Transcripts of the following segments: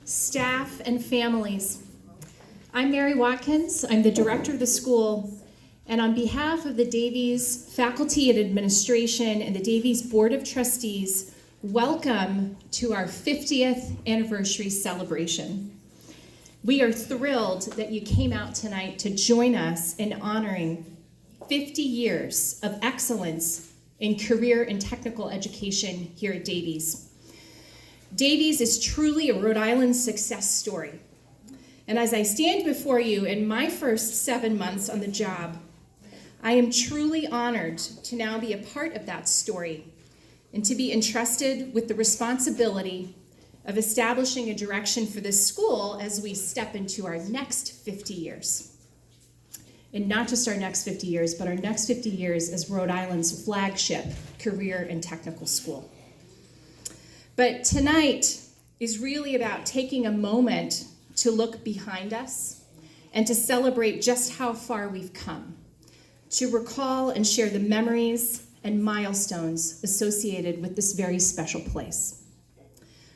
staff, and families. I'm Mary Watkins. I'm the director of the school, and on behalf of the Davies faculty and administration and the Davies Board of Trustees, welcome to our 50th anniversary celebration. We are thrilled that you came out tonight to join us in honoring 50 years of excellence in career and technical education here at Davies. Davies is truly a Rhode Island success story. And as I stand before you in my first 7 months on the job, I am truly honored to now be a part of that story and to be entrusted with the responsibility of establishing a direction for this school as we step into our next 50 years. And not just our next 50 years, but our next 50 years as Rhode Island's flagship career and technical school. But tonight is really about taking a moment to look behind us and to celebrate just how far we've come, to recall and share the memories and milestones associated with this very special place.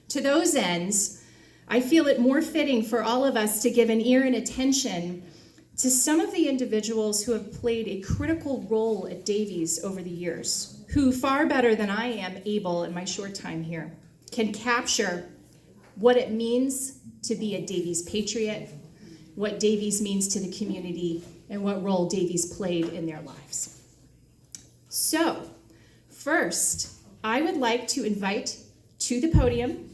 To those ends, I feel it more fitting for all of us to give an ear and attention to some of the individuals who have played a critical role at Davies over the years, who far better than I am able in my short time here, can capture what it means to be a Davies patriot, what Davies means to the community, and what role Davies played in their lives. So, first, I would like to invite to the podium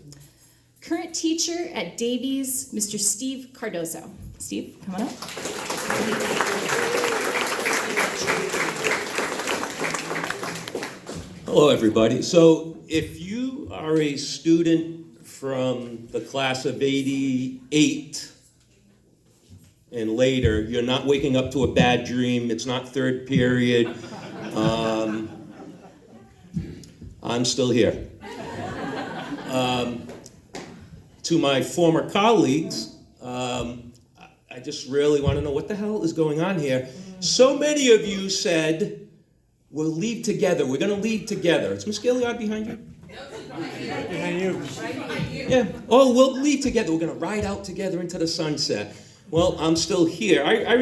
current teacher at Davies, Mr. Steve Cardoso. Steve, come on up. Hello, everybody. So, if you are a student from the class of 88 and later, you're not waking up to a bad dream. It's not third period. I'm still here. To my former colleagues, I just really want to know what the hell is going on here. So many of you said, we'll leave together. We're going to leave together. Is Miss Gailliard behind you? Behind you. Yeah. Oh, we'll leave together. We're going to ride out together into the sunset. Well, I'm still here. I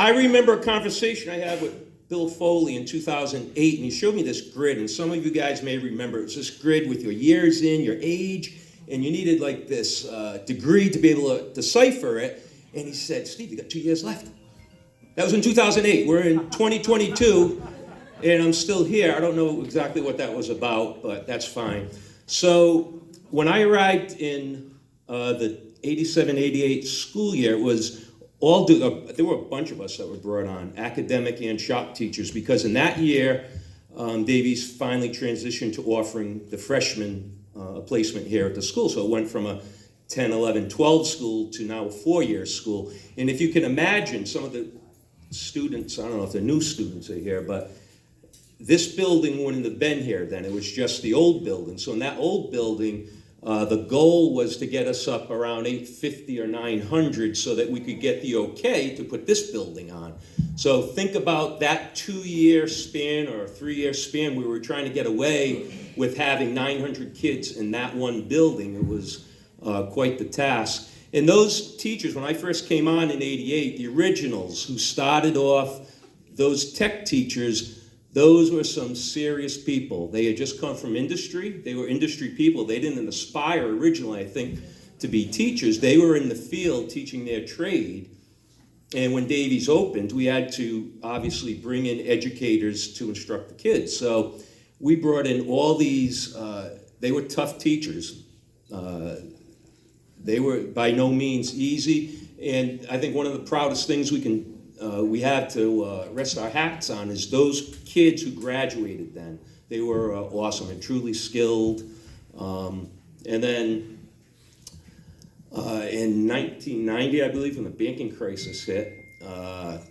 remember a conversation I had with Bill Foley in 2008, and he showed me this grid, and some of you guys may remember. It was this grid with your years in, your age, and you needed like this degree to be able to decipher it. And he said, Steve, you got 2 years left. That was in 2008. We're in 2022. And I'm still here. I don't know exactly what that was about, but that's fine. So when I arrived in the 87-88 school year, it was there were a bunch of us that were brought on, academic and shop teachers, because in that year, Davies finally transitioned to offering the freshmen a placement here at the school. So it went from a 10, 11, 12 school to now a 4-year school. And if you can imagine, some of the students, I don't know if the new students are here, but this building wouldn't have been here then. It was just the old building. So in that old building, the goal was to get us up around 850 or 900 so that we could get the okay to put this building on. So think about that 2-year span or 3-year span. We were trying to get away with having 900 kids in that one building. It was quite the task. And those teachers, when I first came on in 88, the originals who started off, those tech teachers, those were some serious people. They had just come from industry. They were industry people. They didn't aspire originally, I think, to be teachers. They were in the field teaching their trade. And when Davies opened, we had to obviously bring in educators to instruct the kids. So we brought in all these, they were tough teachers. They were by no means easy. And I think one of the proudest things we have to rest our hats on is those kids who graduated then. They were awesome and truly skilled. And then in 1990, I believe, when the banking crisis hit,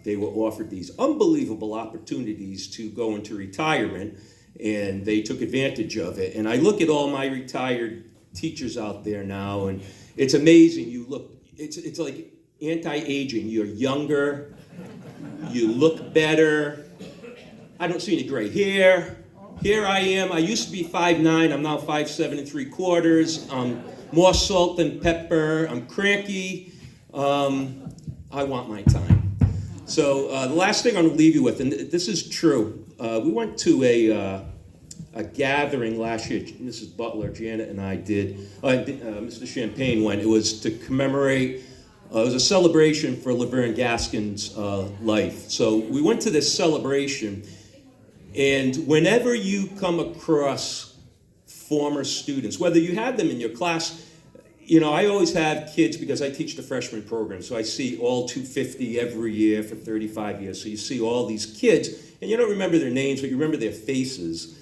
they were offered these unbelievable opportunities to go into retirement, and they took advantage of it. And I look at all my retired teachers out there now, and it's amazing. You look, it's like anti-aging. You're younger, you look better. I don't see any gray hair. Here I am. I used to be 5'9". I'm now 5'7 3/4". more salt than pepper. I'm cranky. I want my time. So the last thing I'm going to leave you with, and this is true. We went to a gathering last year. Mrs. Butler, Janet, and I did. Mr. Champagne went. It was to commemorate. It was a celebration for Laverne Gaskin's life. So we went to this celebration, and whenever you come across former students, whether you have them in your class, I always have kids because I teach the freshman program, so I see all 250 every year for 35 years. So you see all these kids, and you don't remember their names, but you remember their faces.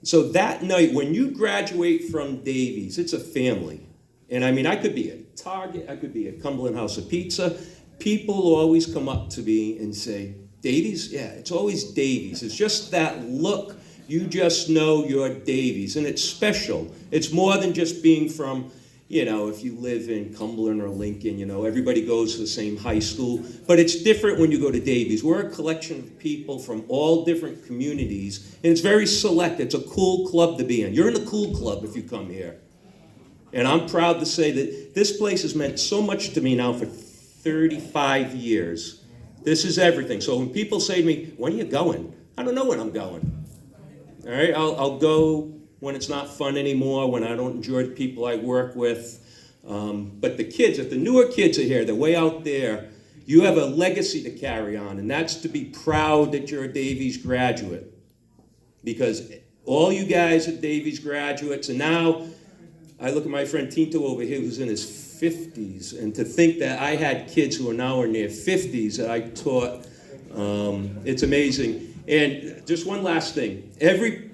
So that night, when you graduate from Davies, it's a family. And I mean, I could be at Target, I could be at Cumberland House of Pizza. People always come up to me and say, Davies? Yeah, it's always Davies. It's just that look. You just know you're Davies, and it's special. It's more than just being from, if you live in Cumberland or Lincoln, everybody goes to the same high school. But it's different when you go to Davies. We're a collection of people from all different communities, and it's very select. It's a cool club to be in. You're in the cool club if you come here. And I'm proud to say that this place has meant so much to me now for 35 years. This is everything. So when people say to me, when are you going? I don't know when I'm going. All right, I'll go when it's not fun anymore, when I don't enjoy the people I work with. But the kids, if the newer kids are here, they're way out there, you have a legacy to carry on, and that's to be proud that you're a Davies graduate. Because all you guys are Davies graduates, and now I look at my friend Tinto over here who's in his 50s, and to think that I had kids who are now in their 50s that I taught, it's amazing. And just one last thing. Every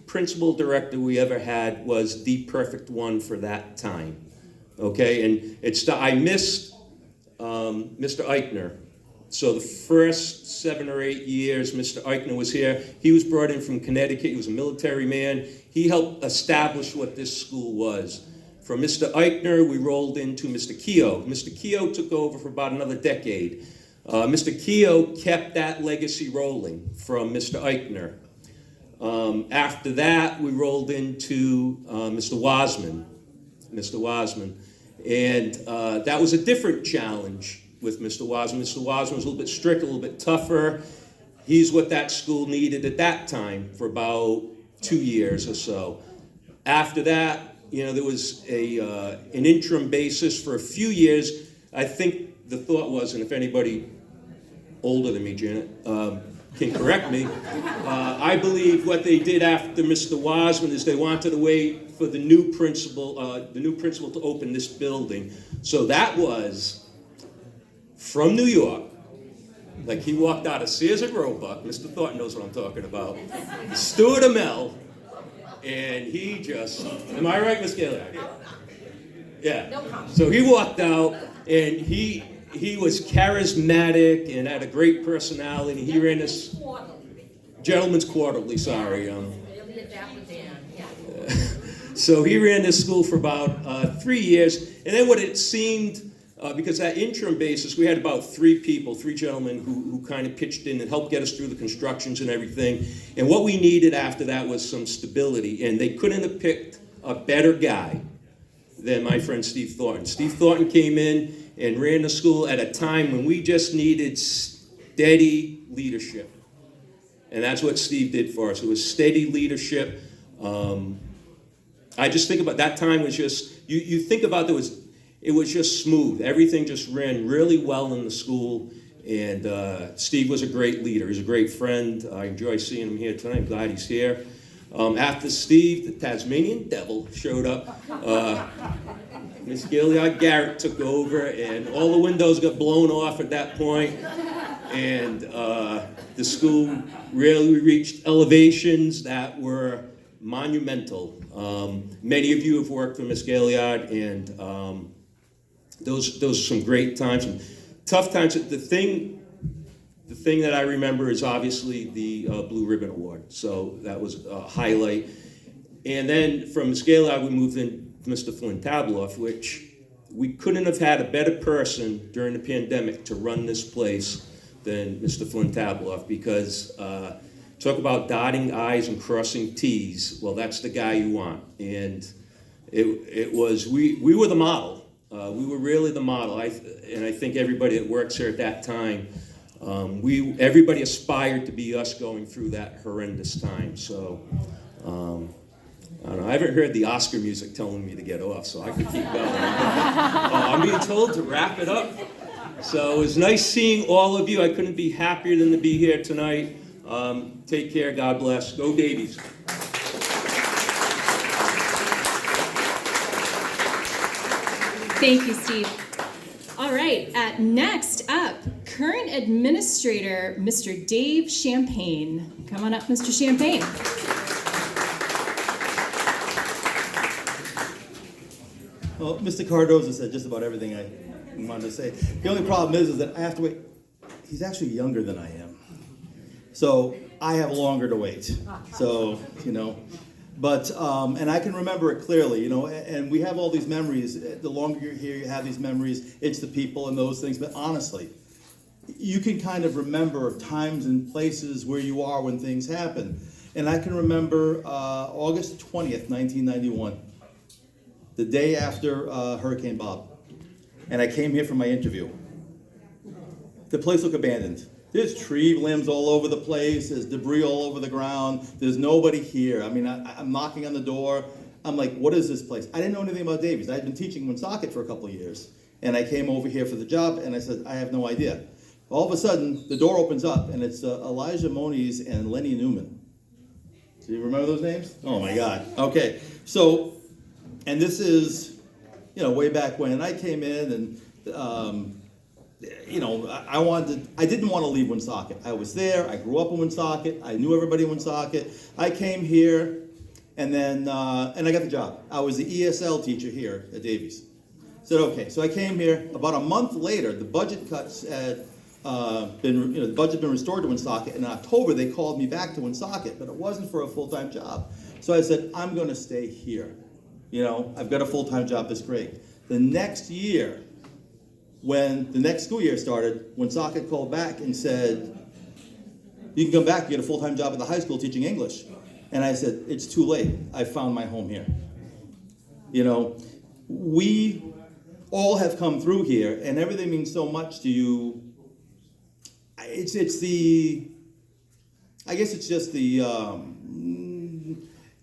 principal director we ever had was the perfect one for that time. Okay? And I missed Mr. Eichner. So the first 7 or 8 years Mr. Eichner was here, he was brought in from Connecticut. He was a military man. He helped establish what this school was. From Mr. Eichner, we rolled into Mr. Keogh. Mr. Keogh took over for about another decade. Mr. Keogh kept that legacy rolling from Mr. Eichner. After that, we rolled into Mr. Wasman. And that was a different challenge with Mr. Wasman. Mr. Wasman was a little bit strict, a little bit tougher. He's what that school needed at that time for about 2 years or so. After that, there was an interim basis for a few years. I think the thought was, and if anybody older than me, Janet, can correct me, I believe what they did after Mr. Wasman is they wanted to wait for the new principal to open this building. So that was from New York. Like he walked out of Sears and Roebuck. Mr. Thornton knows what I'm talking about. Stuart Amell, and he just, am I right, Miss Gailliard? Yeah. So he walked out, and he was charismatic and had a great personality. He ran this Gentleman's Quarterly, sorry. So he ran this school for about 3 years, and then what it seemed, because that interim basis, we had about 3 gentlemen who kind of pitched in and helped get us through the constructions and everything. And what we needed after that was some stability, and they couldn't have picked a better guy than my friend Steve Thornton. Steve Thornton came in and ran the school at a time when we just needed steady leadership. And that's what Steve did for us. It was steady leadership. I just think about that time was just, you think about it was just smooth. Everything just ran really well in the school. And Steve was a great leader. He's a great friend. I enjoy seeing him here tonight. I'm glad he's here. After Steve, the Tasmanian Devil showed up. Miss Gailliard-Garrick took over, and all the windows got blown off at that point. And the school really reached elevations that were monumental. Many of you have worked for Miss Gailliard, and those are some great times, some tough times. The thing that I remember is obviously the Blue Ribbon Award. So that was a highlight. And then from Miss Gailliard, we moved in to Mr. Flynn-Tabloff, which we couldn't have had a better person during the pandemic to run this place than Mr. Flynn-Tabloff, because talk about dotting I's and crossing T's. Well, that's the guy you want. And it was, we were the model. We were really the model. And I think everybody that works here at that time, everybody aspired to be us going through that horrendous time. So, I don't know. I haven't heard the Oscar music telling me to get off, so I could keep going. I'm being told to wrap it up. So it was nice seeing all of you. I couldn't be happier than to be here tonight. Take care. God bless. Go Davies. Thank you, Steve. All right, next up, current administrator, Mr. Dave Champagne. Come on up, Mr. Champagne. Well, Mr. Cardoso said just about everything I wanted to say. The only problem is that I have to wait. He's actually younger than I am. So I have longer to wait. So, but, and I can remember it clearly, and we have all these memories. The longer you're here, you have these memories. It's the people and those things. But honestly, you can kind of remember times and places where you are when things happen. And I can remember August 20th, 1991. The day after Hurricane Bob. And I came here for my interview. The place looked abandoned. There's tree limbs all over the place. There's debris all over the ground. There's nobody here. I mean, I'm knocking on the door. I'm like, what is this place? I didn't know anything about Davies. I had been teaching Woonsocket for a couple of years. And I came over here for the job, and I said, I have no idea. All of a sudden, the door opens up, and it's Elijah Moniz and Lenny Newman. Do you remember those names? Oh, my God. Okay. So, and this is, way back when I came in, and, I didn't want to leave Woonsocket. I was there. I grew up in Woonsocket. I knew everybody in Woonsocket. I came here, and then, and I got the job. I was the ESL teacher here at Davies. Said, okay. So I came here. About a month later, the budget cuts had the budget had been restored to Woonsocket. In October, they called me back to Woonsocket, but it wasn't for a full-time job. So I said, I'm going to stay here. I've got a full-time job that's great. The next year, when the next school year started, Woonsocket called back and said, you can come back, you get a full-time job at the high school teaching English. And I said, it's too late. I found my home here. We all have come through here, and everything means so much to you. I guess it's just the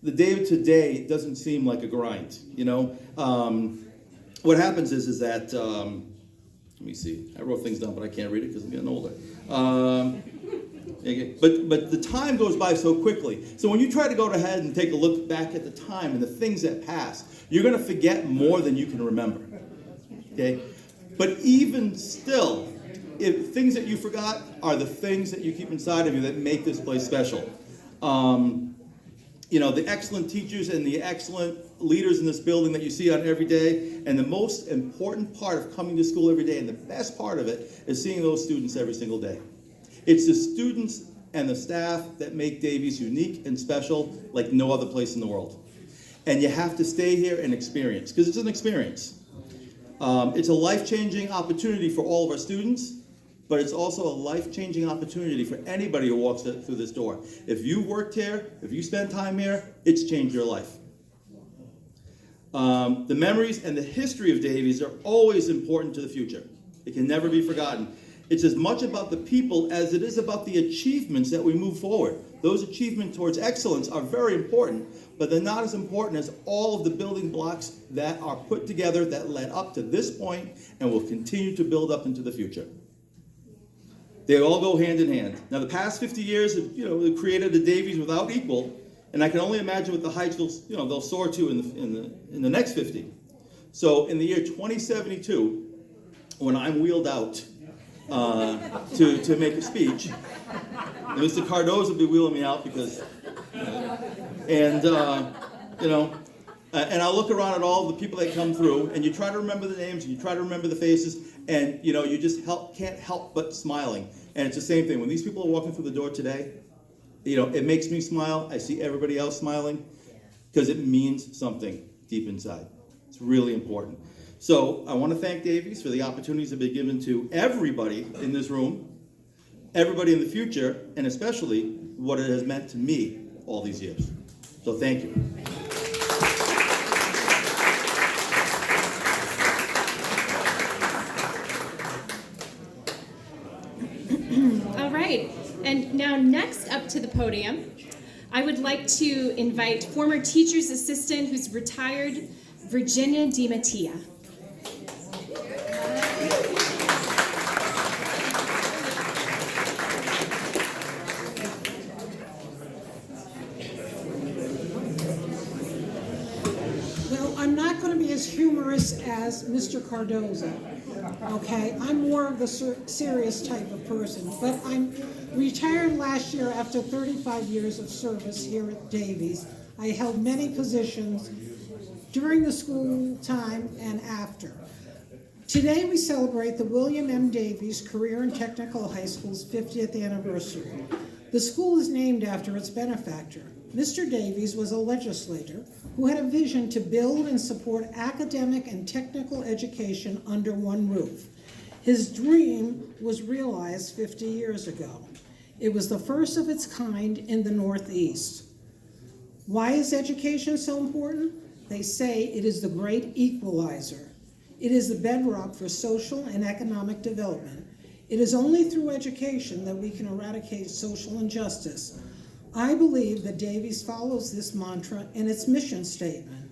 day to day doesn't seem like a grind, What happens is that, let me see, I wrote things down, but I can't read it because I'm getting older. But the time goes by so quickly. So when you try to go ahead and take a look back at the time and the things that passed, you're going to forget more than you can remember. Okay? But even still, if things that you forgot are the things that you keep inside of you that make this place special. The excellent teachers and the excellent leaders in this building that you see on every day, and the most important part of coming to school every day, and the best part of it, is seeing those students every single day. It's the students and the staff that make Davies unique and special like no other place in the world. And you have to stay here and experience, because it's an experience. It's a life-changing opportunity for all of our students, but it's also a life-changing opportunity for anybody who walks through this door. If you worked here, if you spent time here, it's changed your life. The memories and the history of Davies are always important to the future. It can never be forgotten. It's as much about the people as it is about the achievements that we move forward. Those achievements towards excellence are very important, but they're not as important as all of the building blocks that are put together that led up to this point and will continue to build up into the future. They all go hand in hand. Now, the past 50 years have created a Davies without equal, and I can only imagine what the heights they'll soar to in the next 50. So, in the year 2072, when I'm wheeled out to make a speech, and Mr. Cardoso will be wheeling me out because, and I'll look around at all the people that come through, and you try to remember the names, and you try to remember the faces, and you just can't help but smiling. And it's the same thing. When these people are walking through the door today, it makes me smile. I see everybody else smiling because it means something deep inside. It's really important. So I want to thank Davies for the opportunities that have been given to everybody in this room, everybody in the future, and especially what it has meant to me all these years. So thank you. next up to the podium, I would like to invite former teacher's assistant who's retired, Virginia DiMattia. Well, I'm not going to be as humorous as Mr. Cardoso, okay? I'm more of the serious type of person, but I'm retired last year after 35 years of service here at Davies. I held many positions during the school time and after. Today we celebrate the William M. Davies Career and Technical High School's 50th anniversary. The school is named after its benefactor. Mr. Davies was a legislator who had a vision to build and support academic and technical education under one roof. His dream was realized 50 years ago. It was the first of its kind in the Northeast. Why is education so important? They say it is the great equalizer. It is the bedrock for social and economic development. It is only through education that we can eradicate social injustice. I believe that Davies follows this mantra in its mission statement.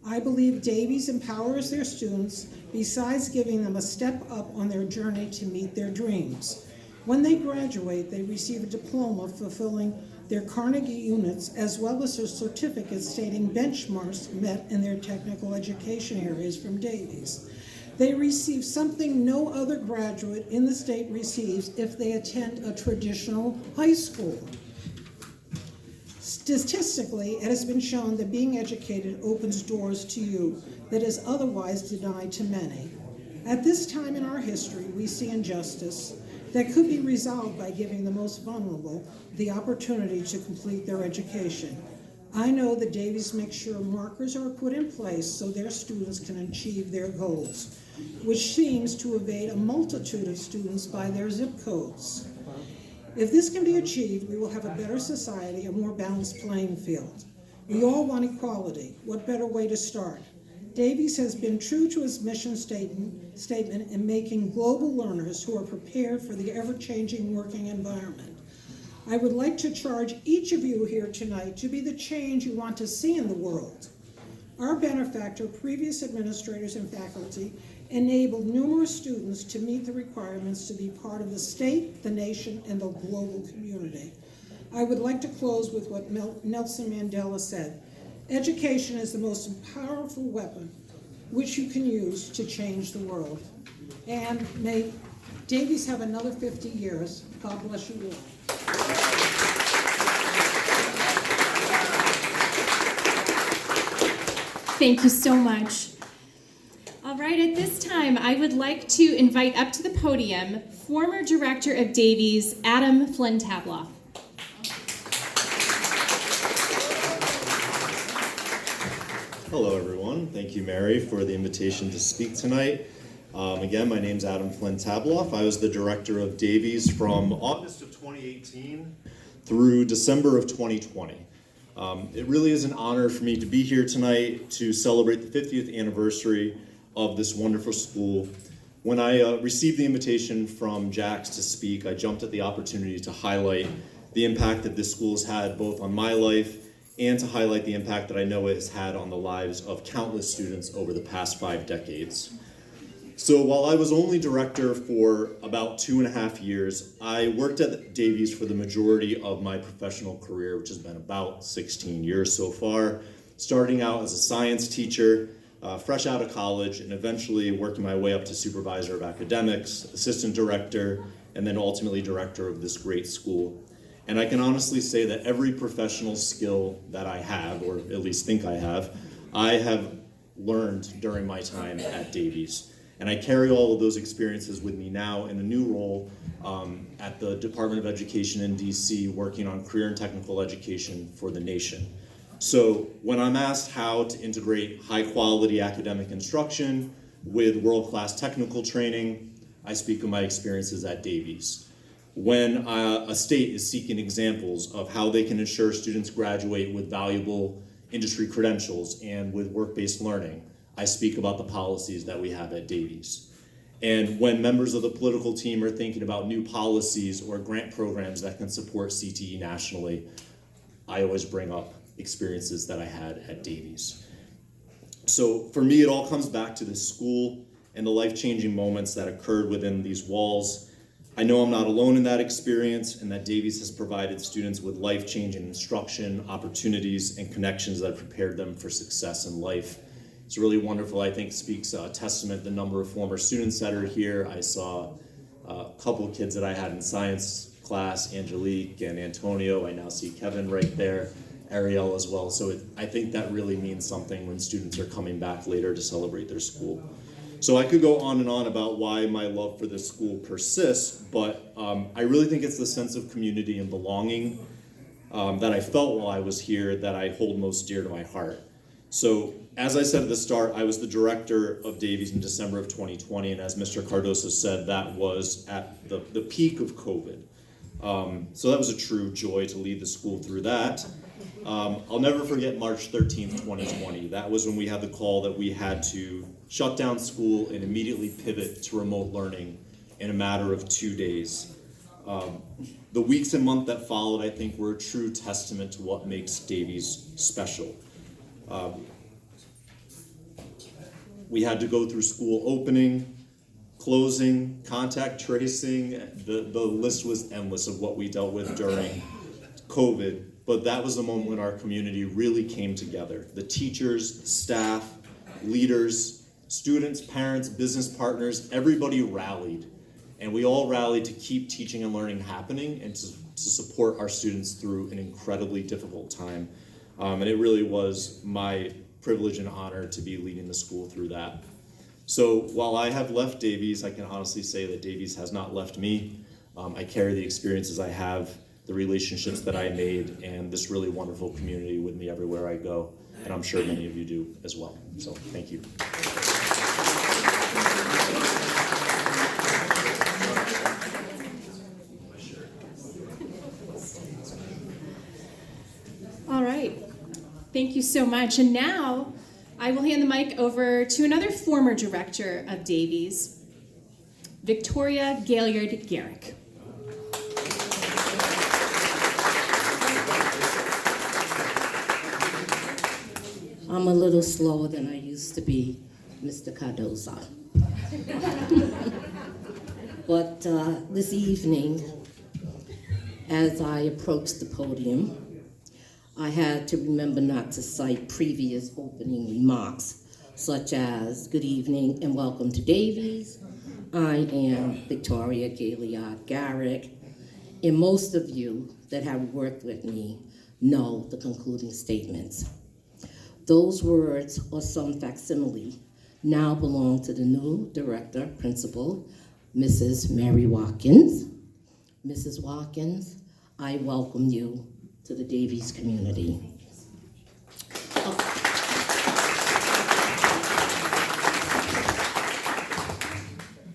I believe Davies empowers their students besides giving them a step up on their journey to meet their dreams. When they graduate, they receive a diploma fulfilling their Carnegie units as well as a certificate stating benchmarks met in their technical education areas from Davies. They receive something no other graduate in the state receives if they attend a traditional high school. Statistically, it has been shown that being educated opens doors to you that is otherwise denied to many. At this time in our history, we see injustice that could be resolved by giving the most vulnerable the opportunity to complete their education. I know that Davies makes sure markers are put in place so their students can achieve their goals, which seems to evade a multitude of students by their zip codes. If this can be achieved, we will have a better society, a more balanced playing field. We all want equality. What better way to start? Davies has been true to his mission statement in making global learners who are prepared for the ever-changing working environment. I would like to charge each of you here tonight to be the change you want to see in the world. Our benefactor, previous administrators and faculty, enabled numerous students to meet the requirements to be part of the state, the nation, and the global community. I would like to close with what Nelson Mandela said. Education is the most powerful weapon which you can use to change the world. And may Davies have another 50 years. God bless you all. Thank you so much. All right, at this time, I would like to invite up to the podium former director of Davies, Adam Flynn-Tabloff. Hello, everyone. Thank you, Mary, for the invitation to speak tonight. Again, my name's Adam Flynn-Tabloff. I was the director of Davies from August of 2018 through December of 2020. It really is an honor for me to be here tonight to celebrate the 50th anniversary of this wonderful school. When I received the invitation from Jax to speak, I jumped at the opportunity to highlight the impact that this school has had both on my life and to highlight the impact that I know it has had on the lives of countless students over the past 5 decades. So while I was only director for about 2.5 years, I worked at Davies for the majority of my professional career, which has been about 16 years so far, starting out as a science teacher, fresh out of college, and eventually working my way up to supervisor of academics, assistant director, and then ultimately director of this great school. And I can honestly say that every professional skill that I have, or at least think I have learned during my time at Davies. And I carry all of those experiences with me now in a new role at the Department of Education in DC, working on career and technical education for the nation. So when I'm asked how to integrate high-quality academic instruction with world-class technical training, I speak of my experiences at Davies. When a state is seeking examples of how they can ensure students graduate with valuable industry credentials and with work-based learning, I speak about the policies that we have at Davies. And when members of the political team are thinking about new policies or grant programs that can support CTE nationally, I always bring up experiences that I had at Davies. So for me, it all comes back to this school and the life-changing moments that occurred within these walls. I know I'm not alone in that experience, and that Davies has provided students with life-changing instruction, opportunities, and connections that have prepared them for success in life. It's really wonderful. I think speaks testament the number of former students that are here. I saw a couple of kids that I had in science class, Angelique and Antonio. I now see Kevin right there, Ariel as well. So I think that really means something when students are coming back later to celebrate their school. So I could go on and on about why my love for this school persists, but I really think it's the sense of community and belonging that I felt while I was here that I hold most dear to my heart. So as I said at the start, I was the director of Davies in December of 2020, and as Mr. Cardoso said, that was at the peak of COVID. So that was a true joy to lead the school through that. I'll never forget March 13th, 2020. That was when we had the call that we had to shut down school and immediately pivot to remote learning in a matter of 2 days. The weeks and months that followed, I think, were a true testament to what makes Davies special. We had to go through school opening, closing, contact tracing. The list was endless of what we dealt with during COVID. But that was the moment when our community really came together. The teachers, staff, leaders, students, parents, business partners, everybody rallied. And we all rallied to keep teaching and learning happening and to support our students through an incredibly difficult time. And it really was my privilege and honor to be leading the school through that. So while I have left Davies, I can honestly say that Davies has not left me. I carry the experiences I have, the relationships that I made, and this really wonderful community with me everywhere I go. And I'm sure many of you do as well. So thank you. All right. Thank you so much. And now I will hand the mic over to another former director of Davies, Victoria Gailliard-Garrick. I'm a little slower than I used to be, Mr. Cardoso. But this evening, as I approached the podium, I had to remember not to cite previous opening remarks, such as, good evening and welcome to Davies. I am Victoria Gailliard-Garrick, and most of you that have worked with me know the concluding statements. Those words, or some facsimile, now belong to the new director, principal, Mrs. Mary Watkins. Mrs. Watkins, I welcome you to the Davies community.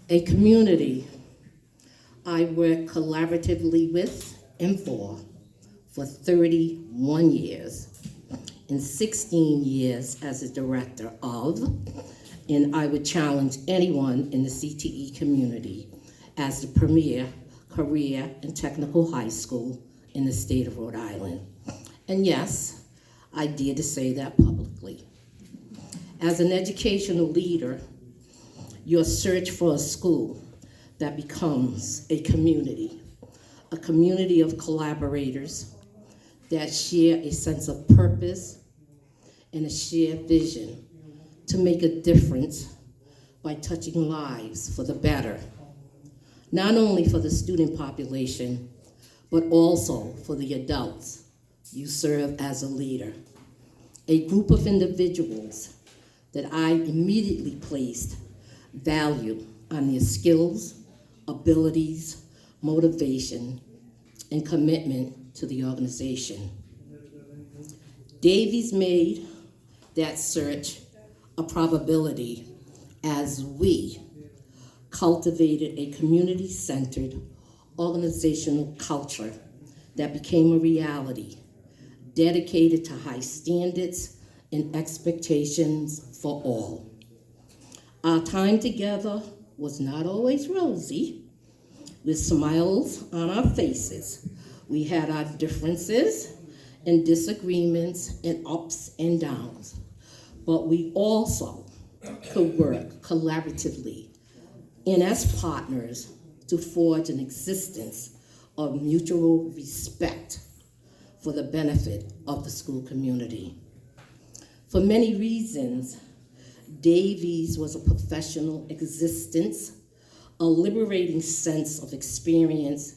A community I work collaboratively with and for 31 years. In 16 years as a director of, and I would challenge anyone in the CTE community as the premier career and technical high school in the state of Rhode Island. And yes, I dare to say that publicly. As an educational leader, your search for a school that becomes a community of collaborators that share a sense of purpose and a shared vision to make a difference by touching lives for the better, not only for the student population, but also for the adults you serve as a leader. A group of individuals that I immediately placed value on their skills, abilities, motivation, and commitment to the organization. Davies made that search a probability as we cultivated a community-centered organizational culture that became a reality, dedicated to high standards and expectations for all. Our time together was not always rosy, with smiles on our faces. We had our differences and disagreements and ups and downs, but we also could work collaboratively and as partners to forge an existence of mutual respect for the benefit of the school community. For many reasons, Davies was a professional existence, a liberating sense of experience,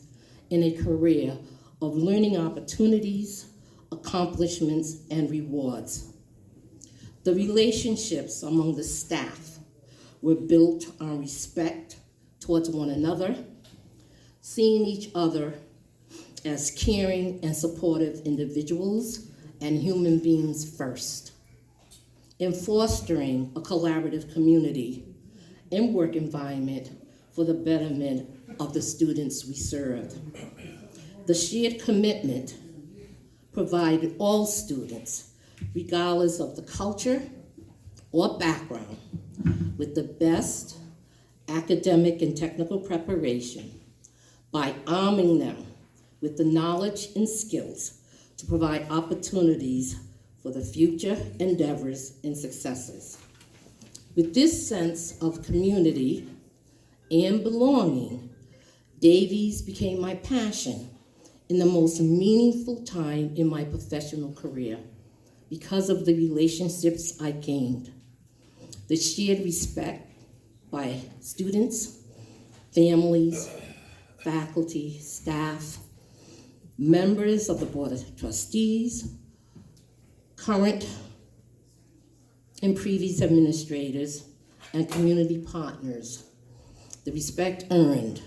and a career of learning opportunities, accomplishments, and rewards. The relationships among the staff were built on respect towards one another, seeing each other as caring and supportive individuals and human beings first, in fostering a collaborative community and work environment for the betterment of the students we served. The shared commitment provided all students, regardless of the culture or background, with the best academic and technical preparation by arming them with the knowledge and skills to provide opportunities for the future endeavors and successes. With this sense of community and belonging, Davies became my passion in the most meaningful time in my professional career because of the relationships I gained. The shared respect by students, families, faculty, staff, members of the Board of Trustees, current and previous administrators, and community partners. The respect earned,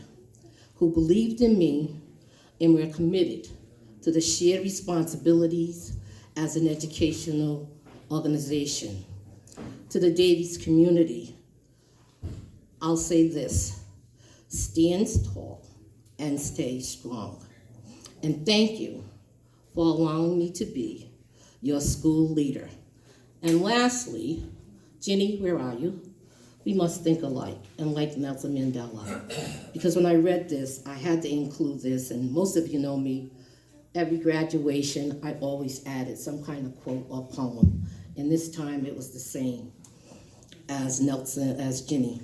who believed in me and were committed to the shared responsibilities as an educational organization. To the Davies community, I'll say this: stand tall and stay strong. And thank you for allowing me to be your school leader. And lastly, Ginny, where are you? We must think alike and like Nelson Mandela. Because when I read this, I had to include this, and most of you know me. Every graduation, I always added some kind of quote or poem. And this time it was the same as Ginny.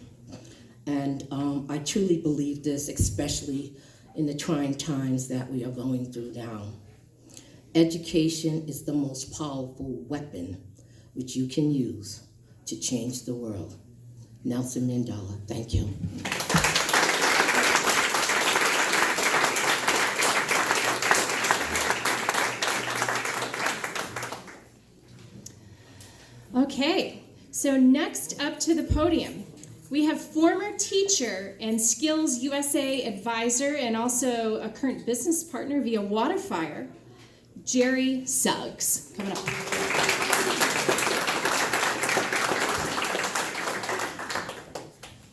And I truly believe this, especially in the trying times that we are going through now. Education is the most powerful weapon which you can use to change the world. Nelson Mandela, thank you. Okay, so next up to the podium, we have former teacher and Skills USA advisor and also a current business partner via Waterfire, Jerry Suggs, coming up.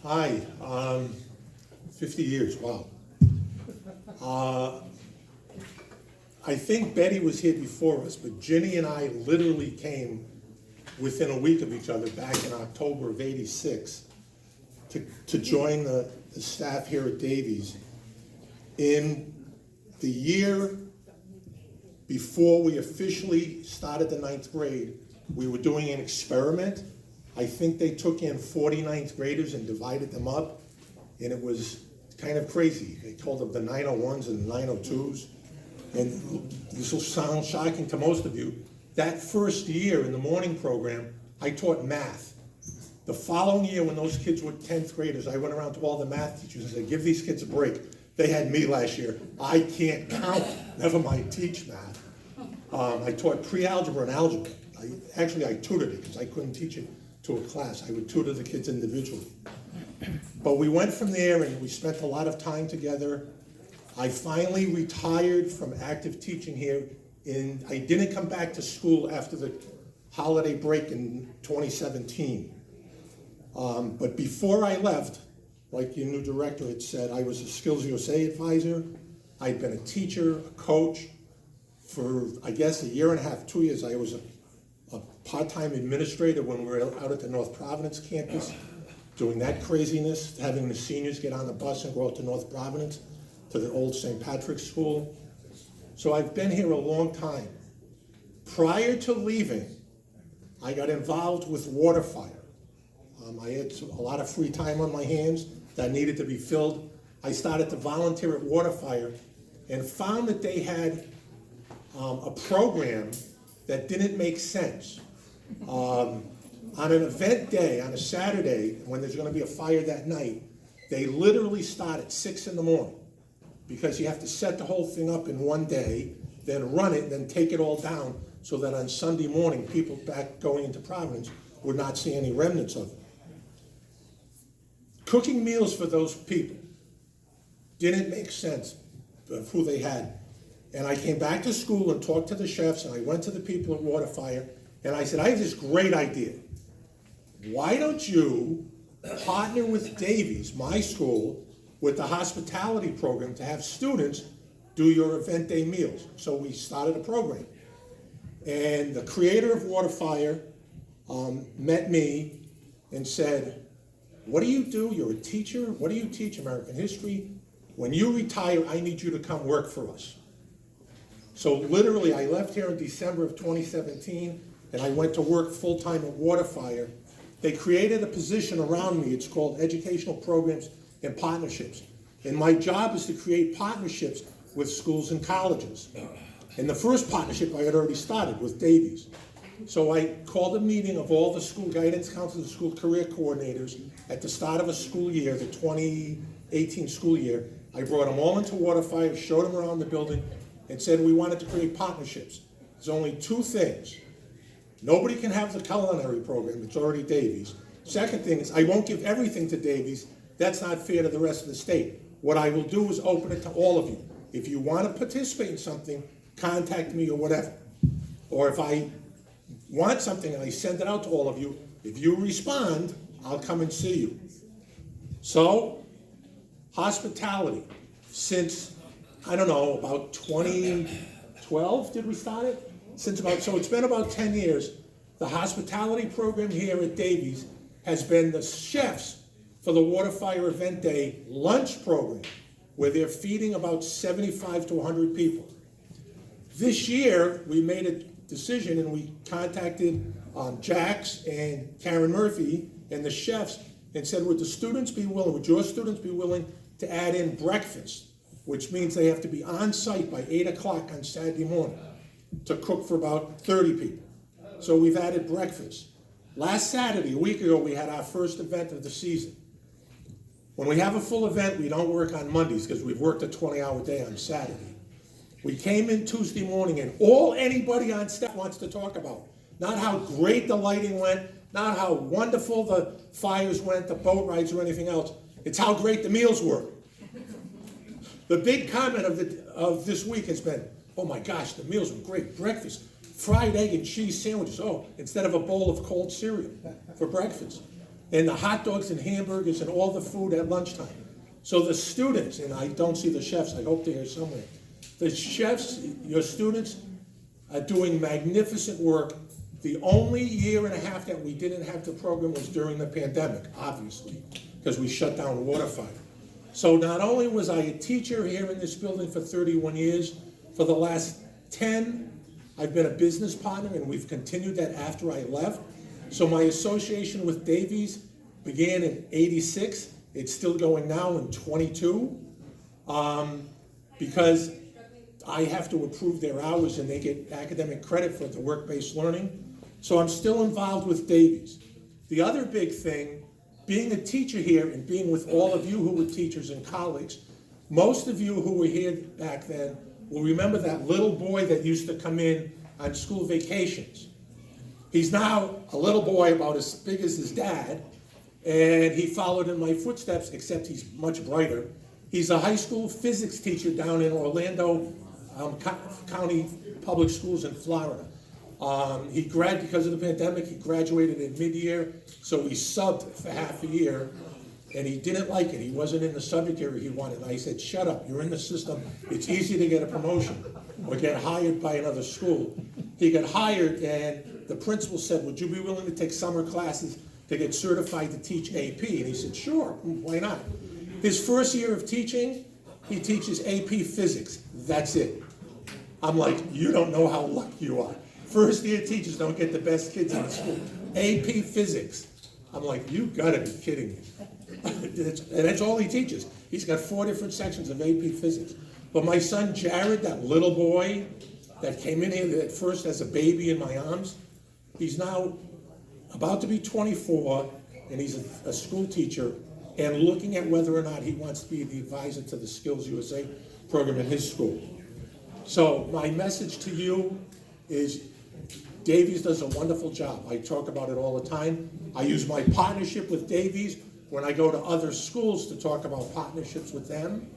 Hi, 50 years, wow. I think Betty was here before us, but Ginny and I literally came within a week of each other back in October of '86 to join the staff here at Davies. In the year before we officially started the 9th grade, we were doing an experiment. I think they took in 40 9th graders and divided them up, and it was kind of crazy. They called them the 901s and the 902s, and this will sound shocking to most of you. That first year in the morning program, I taught math. The following year, when those kids were 10th graders, I went around to all the math teachers and said, give these kids a break. They had me last year. I can't count, never mind teach math. I taught pre-algebra and algebra. I tutored it because I couldn't teach it to a class. I would tutor the kids individually. But we went from there and we spent a lot of time together. I finally retired from active teaching here, and I didn't come back to school after the holiday break in 2017. But before I left, like your new director had said, I was a Skills USA advisor. I'd been a teacher, a coach. For, I guess, 1.5 years, 2 years, I was a part-time administrator when we were out at the North Providence campus. doing that craziness, having the seniors get on the bus and go out to North Providence, to the old St. Patrick's School. So I've been here a long time. Prior to leaving, I got involved with water fire. I had a lot of free time on my hands that needed to be filled. I started to volunteer at water fire and found that they had a program that didn't make sense. On an event day, on a Saturday, when there's gonna be a fire that night, they literally start at 6 in the morning because you have to set the whole thing up in one day, then run it, then take it all down so that on Sunday morning, people back going into Providence would not see any remnants of it. Cooking meals for those people didn't make sense of who they had. And I came back to school and talked to the chefs, and I went to the people at Water Fire, and I said, I have this great idea. Why don't you partner with Davies, my school, with the hospitality program to have students do your event day meals? So we started a program. And the creator of Water Fire met me and said, what do you do? You're a teacher. What do you teach? American history. When you retire, I need you to come work for us. So literally, I left here in December of 2017, and I went to work full-time at Water Fire. They created a position around me. It's called Educational Programs and Partnerships. And my job is to create partnerships with schools and colleges. And the first partnership I had already started with Davies. So I called a meeting of all the school guidance counselors and school career coordinators at the start of a school year, the 2018 school year. I brought them all into Water Fire, showed them around the building, and said we wanted to create partnerships. There's only two things. Nobody can have the culinary program, it's already Davies. Second thing is, I won't give everything to Davies. That's not fair to the rest of the state. What I will do is open it to all of you. If you want to participate in something, contact me or whatever. Or if I want something and I send it out to all of you, if you respond, I'll come and see you. So, hospitality, since, I don't know, about 2012, did we start it? So it's been about 10 years. The hospitality program here at Davies has been the chefs for the Water Fire Event Day lunch program, where they're feeding about 75 to 100 people. This year, we made a decision and we contacted Jax and Karen Murphy and the chefs and said, would your students be willing to add in breakfast, which means they have to be on site by 8 o'clock on Saturday morning to cook for about 30 people. So we've added breakfast. Last Saturday, a week ago, we had our first event of the season. When we have a full event, we don't work on Mondays because we've worked a 20-hour day on Saturday. We came in Tuesday morning, and all anybody on staff wants to talk about, not how great the lighting went, not how wonderful the fires went, the boat rides, or anything else. It's how great the meals were. The big comment of this week has been, oh my gosh, the meals were great. Breakfast, fried egg and cheese sandwiches, instead of a bowl of cold cereal for breakfast. And the hot dogs and hamburgers and all the food at lunchtime. So the students, and I don't see the chefs, I hope they're here somewhere. The chefs, your students, are doing magnificent work. The only year and a half that we didn't have the program was during the pandemic, obviously, because we shut down Water Fire. So not only was I a teacher here in this building for 31 years, for the last 10, I've been a business partner, and we've continued that after I left. So my association with Davies began in '86. It's still going now in '22, because I have to approve their hours and they get academic credit for the work-based learning. So I'm still involved with Davies. The other big thing, being a teacher here and being with all of you who were teachers in college, most of you who were here back then will remember that little boy that used to come in on school vacations. He's now a little boy about as big as his dad, and he followed in my footsteps, except he's much brighter. He's a high school physics teacher down in Orlando County Public Schools in Florida. Because of the pandemic, he graduated in mid-year, so he subbed for half a year, and he didn't like it. He wasn't in the subject area he wanted. And I said, shut up, you're in the system. It's easy to get a promotion or get hired by another school. He got hired, and the principal said, would you be willing to take summer classes to get certified to teach AP? And he said, sure, why not? His first year of teaching, he teaches AP Physics. That's it. I'm like, you don't know how lucky you are. First year teachers don't get the best kids in the school. AP Physics. I'm like, you gotta be kidding me. And that's all he teaches. He's got 4 different sections of AP Physics. But my son Jared, that little boy that came in here at first as a baby in my arms, he's now about to be 24, and he's a school teacher, and looking at whether or not he wants to be the advisor to the Skills USA program in his school. So my message to you is Davies does a wonderful job. I talk about it all the time. I use my partnership with Davies when I go to other schools to talk about partnerships with them.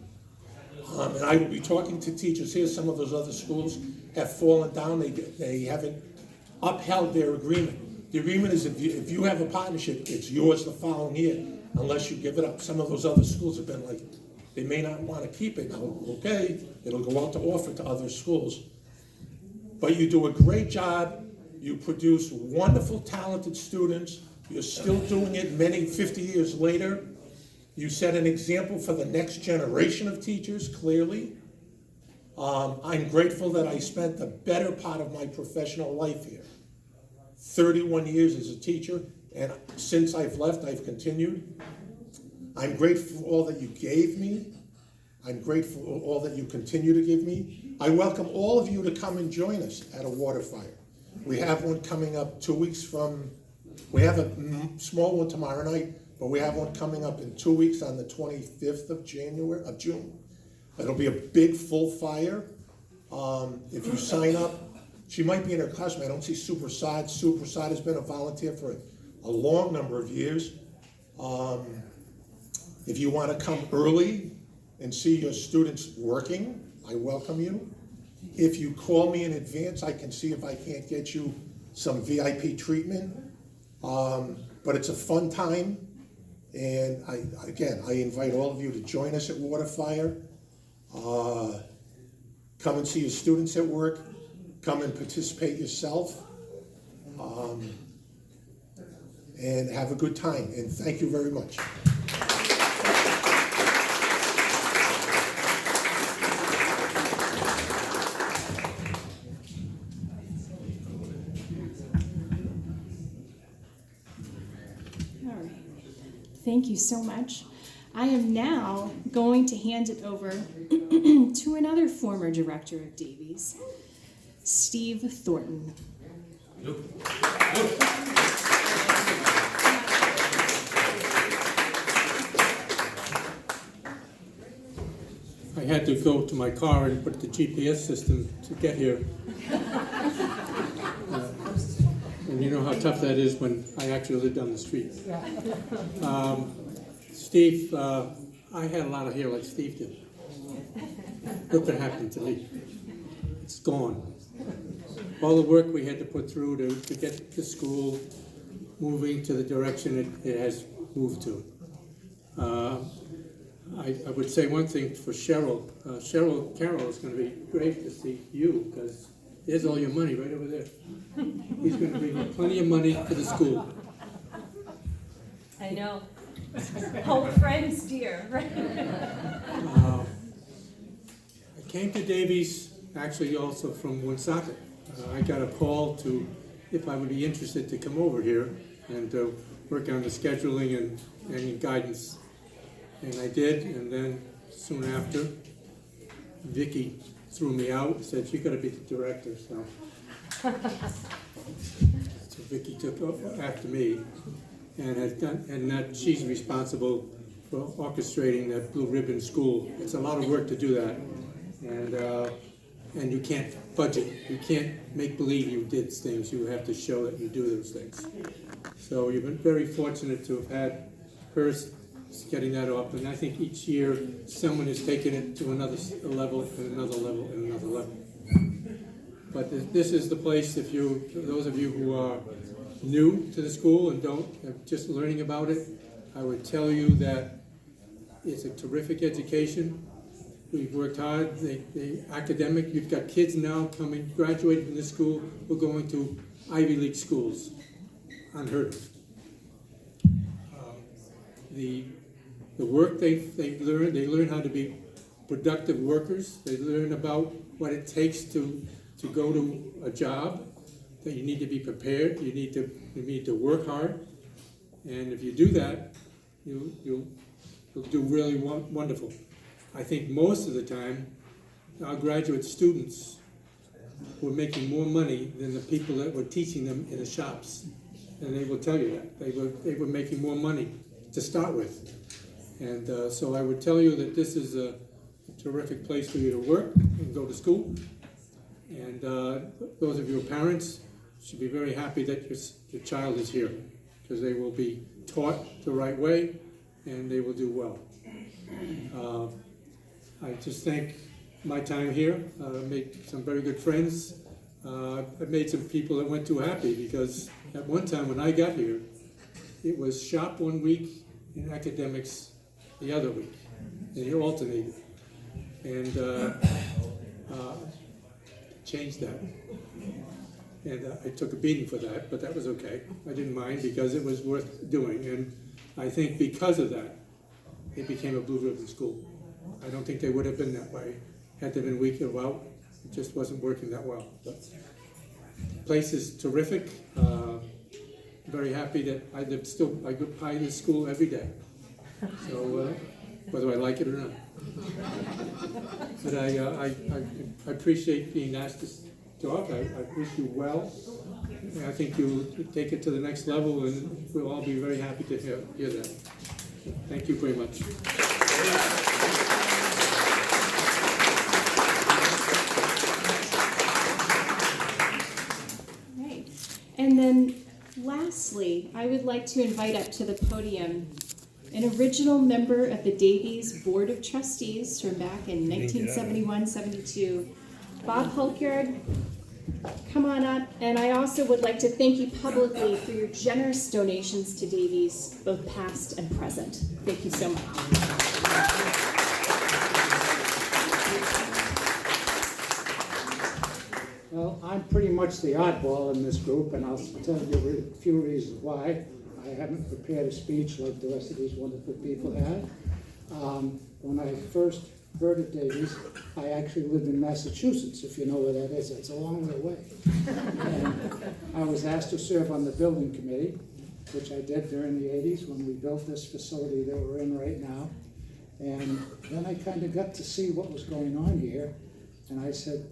And I will be talking to teachers here. Some of those other schools have fallen down. They haven't upheld their agreement. The agreement is if you have a partnership, it's yours the following year, unless you give it up. Some of those other schools have been like, they may not want to keep it. Now, okay, it'll go out to offer to other schools. But you do a great job. You produce wonderful, talented students. You're still doing it 50 years later. You set an example for the next generation of teachers, clearly. I'm grateful that I spent the better part of my professional life here. 31 years as a teacher, and since I've left, I've continued. I'm grateful for all that you gave me. I'm grateful for all that you continue to give me. I welcome all of you to come and join us at a water fire. We have one coming up 2 weeks from, we have a small one tomorrow night, but we have one coming up in 2 weeks on the 25th of June. It'll be a big full fire. If you sign up, she might be in her classroom. I don't see Super Sod. Super Sod has been a volunteer for a long number of years. If you want to come early and see your students working, I welcome you. If you call me in advance, I can see if I can't get you some VIP treatment. But it's a fun time. And I invite all of you to join us at Waterfire. Come and see your students at work. Come and participate yourself. And have a good time. And thank you very much. Thank you so much. I am now going to hand it over to another former director of Davies, Steve Thornton. I had to go to my car and put the GPS system to get here. And you know how tough that is when I actually lived on the street. Steve, I had a lot of hair like Steve did. Look what happened to me. It's gone. All the work we had to put through to get the school moving to the direction it has moved to. I would say one thing for Cheryl. Cheryl Carroll is going to be great to see you, because there's all your money right over there. He's going to bring you plenty of money for the school. I know. Old friends, dear. I came to Davies actually also from Woonsocket. I got a call to if I would be interested to come over here and work on the scheduling and any guidance. And I did, and then soon after, Vicki threw me out and said, you gotta be the director, so. So Vicki took after me, and she's responsible for orchestrating that Blue Ribbon School. It's a lot of work to do that, and you can't budget. You can't make believe you did things. You have to show that you do those things. So you've been very fortunate to have had her getting that off, and I think each year someone has taken it to another level and another level and another level. But this is the place, for those of you who are new to the school and just learning about it, I would tell you that it's a terrific education. We've worked hard. The academic, you've got kids now graduating from this school, who are going to Ivy League schools. Unheard of. the work they learn how to be productive workers. They learn about what it takes to go to a job, that you need to be prepared, you need to work hard, and if you do that, you'll do really wonderful. I think most of the time, our graduate students were making more money than the people that were teaching them in the shops, and they will tell you that. They were making more money to start with. And so I would tell you that this is a terrific place for you to work and go to school. And those of you parents should be very happy that your child is here, because they will be taught the right way and they will do well. I just think my time here, made some very good friends. I've made some people that weren't too happy, because at one time when I got here, it was shop one week and academics the other week, and you alternated. And changed that. And I took a beating for that, but that was okay. I didn't mind, because it was worth doing. And I think because of that, it became a blue ribbon school. I don't think they would have been that way had they been week or out. It just wasn't working that well. But the place is terrific. Very happy that I go by this school every day. So whether I like it or not. But I appreciate being asked to talk. I wish you well. And I think you'll take it to the next level, and we'll all be very happy to hear that. Thank you very much. Right. And then lastly, I would like to invite up to the podium an original member of the Davies Board of Trustees from back in 1971-72, Bob Halkyard. Come on up. And I also would like to thank you publicly for your generous donations to Davies, both past and present. Thank you so much. Well, I'm pretty much the oddball in this group, and I'll tell you a few reasons why. I haven't prepared a speech like the rest of these wonderful people have. When I first heard of Davies, I actually lived in Massachusetts, if you know where that is. It's a long way away. And I was asked to serve on the building committee, which I did during the 80s when we built this facility that we're in right now. And then I kind of got to see what was going on here, and I said,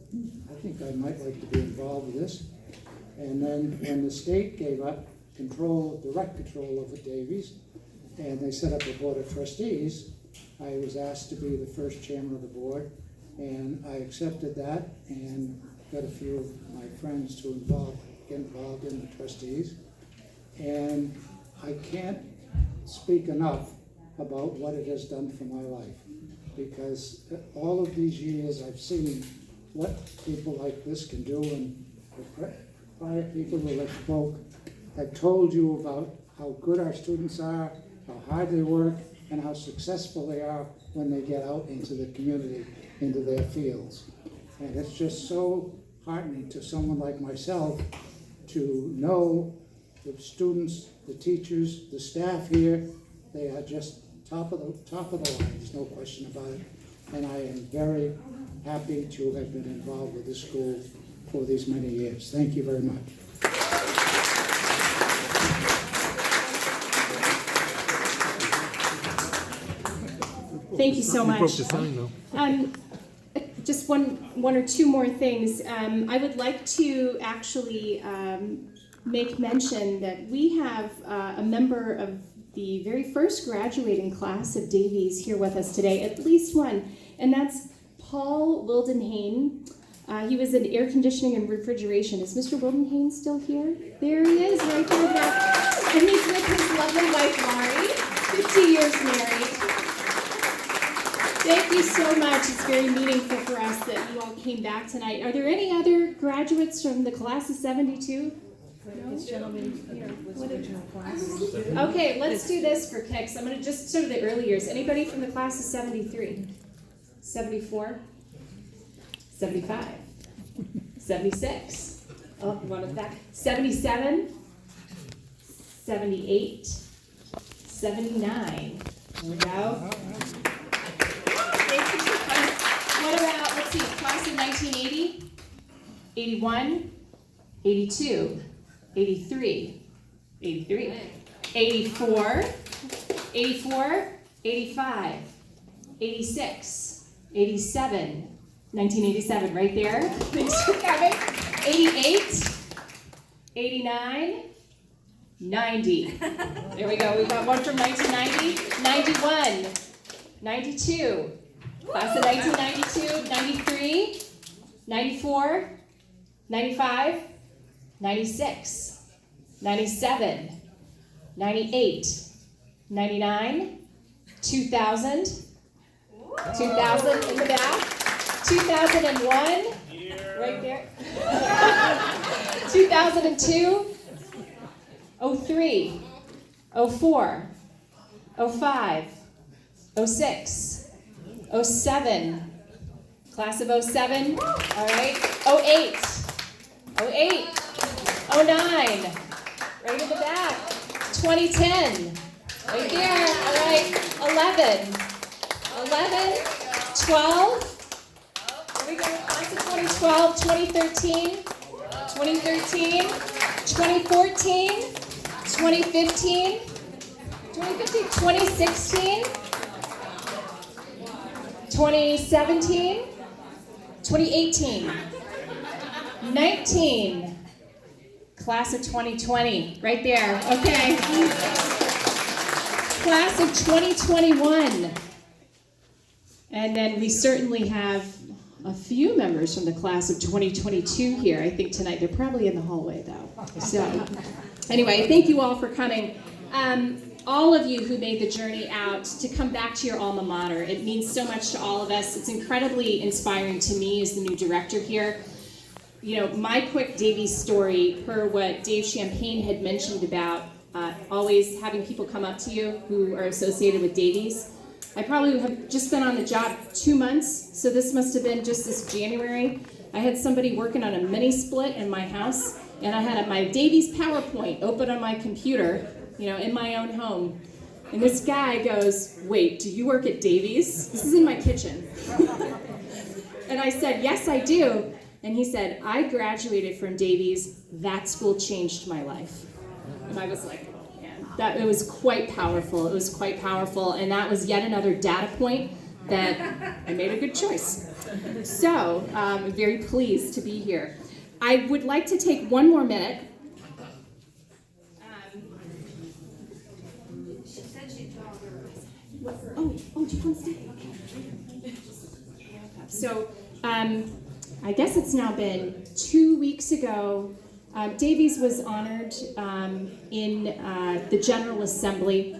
I think I might like to be involved with this. And then when the state gave up direct control over Davies, and they set up a board of trustees, I was asked to be the first chairman of the board, and I accepted that and got a few of my friends to get involved in the trustees. And I can't speak enough about what it has done for my life, because all of these years I've seen what people like this can do, and the prior people who have spoke have told you about how good our students are, how hard they work, and how successful they are when they get out into the community, into their fields. And it's just so heartening to someone like myself to know the students, the teachers, the staff here, they are just top of the line, there's no question about it. And I am very happy to have been involved with this school for these many years. Thank you very much. Thank you so much. Just one or two more things. I would like to actually make mention that we have a member of the very first graduating class of Davies here with us today, at least one, and that's Paul Wildenhayne. He was in air conditioning and refrigeration. Is Mr. Wildenhayne still here? There he is, right there. And he's with his lovely wife, Laurie, 50 years married. Thank you so much. It's very meaningful for us that you all came back tonight. Are there any other graduates from the class of 72? No? This gentleman here was original class. Okay, let's do this for kicks. I'm going to just sort of the early years. Anybody from the class of 73? 74? 75? 76? Oh, one at that. 77? 78? 79. There we go. Thank you for coming. What about, let's see, class of 1980, 81, 82, 83, 84, 84, 85, 86, 87, 1987, right there. Thanks for coming. 88, 89, 90. There we go. We got one from 1990, 91, 92, class of 1992, 93, 94, 95, 96, 97, 98, 99, 2000, 2000 in the back, 2001, right there, 2002, 03, 04, 05, 06, 07, class of 07, all right, 08, 08, 09, right in the back, 2010, right there, all right, 11, 11, 12, here we go, class of 2012, 2013, 2013, 2014, 2015, 2016, 2017, 2018, 19, class of 2020, right there, okay. Class of 2021. And then we certainly have a few members from the class of 2022 here. I think tonight they're probably in the hallway though. So anyway, thank you all for coming. All of you who made the journey out to come back to your alma mater. It means so much to all of us. It's incredibly inspiring to me as the new director here. You know, my quick Davies story, per what Dave Champagne had mentioned about always having people come up to you who are associated with Davies. I probably have just been on the job 2 months, so this must have been just this January. I had somebody working on a mini split in my house, and I had my Davies PowerPoint open on my computer, you know, in my own home. And this guy goes, "Wait, do you work at Davies?" This is in my kitchen. And I said, "Yes, I do." And he said, "I graduated from Davies. That school changed my life." And I was like, oh man, it was quite powerful. It was quite powerful. And that was yet another data point that I made a good choice. So I'm very pleased to be here. I would like to take one more minute. She said she'd draw her. Oh, do you want to stay? Okay. So, I guess it's now been 2 weeks ago. Davies was honored in the General Assembly.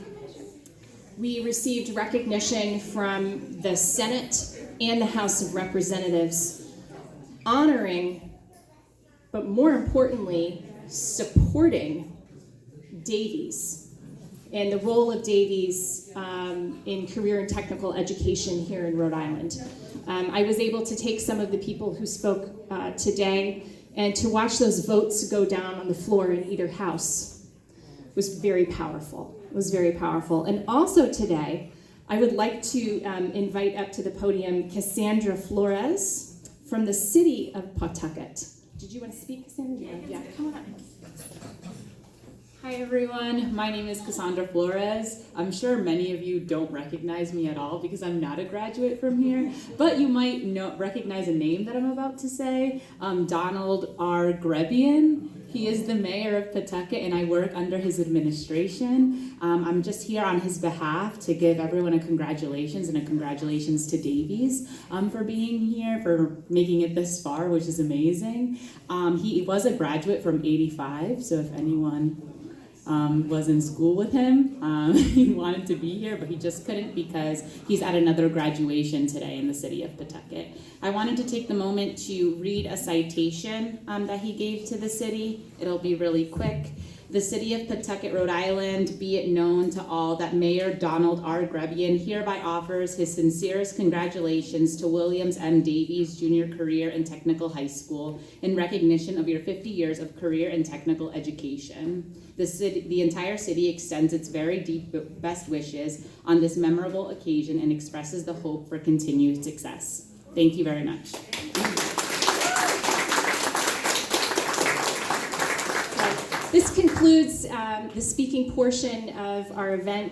We received recognition from the Senate and the House of Representatives, honoring, but more importantly, supporting Davies and the role of Davies in career and technical education here in Rhode Island. I was able to take some of the people who spoke today and to watch those votes go down on the floor in either house was very powerful. It was very powerful. And also today, I would like to invite up to the podium Cassandra Flores from the city of Pawtucket. Did you want to speak, Cassandra? Yeah, come on. Hi everyone, my name is Cassandra Flores. I'm sure many of you don't recognize me at all because I'm not a graduate from here, but you might recognize a name that I'm about to say, Donald R. Grebian. He is the mayor of Pawtucket and I work under his administration. I'm just here on his behalf to give everyone a congratulations and a congratulations to Davies for being here, for making it this far, which is amazing. He was a graduate from '85, so if anyone was in school with him. He wanted to be here, but he just couldn't because he's at another graduation today in the city of Pawtucket. I wanted to take the moment to read a citation that he gave to the city. It'll be really quick. the city of Pawtucket, Rhode Island, be it known to all that Mayor Donald R. Grebian hereby offers his sincerest congratulations to Williams M. Davies Junior Career and Technical High School in recognition of your 50 years of career and technical education. The entire city extends its very deep best wishes on this memorable occasion and expresses the hope for continued success. Thank you very much. This concludes the speaking portion of our event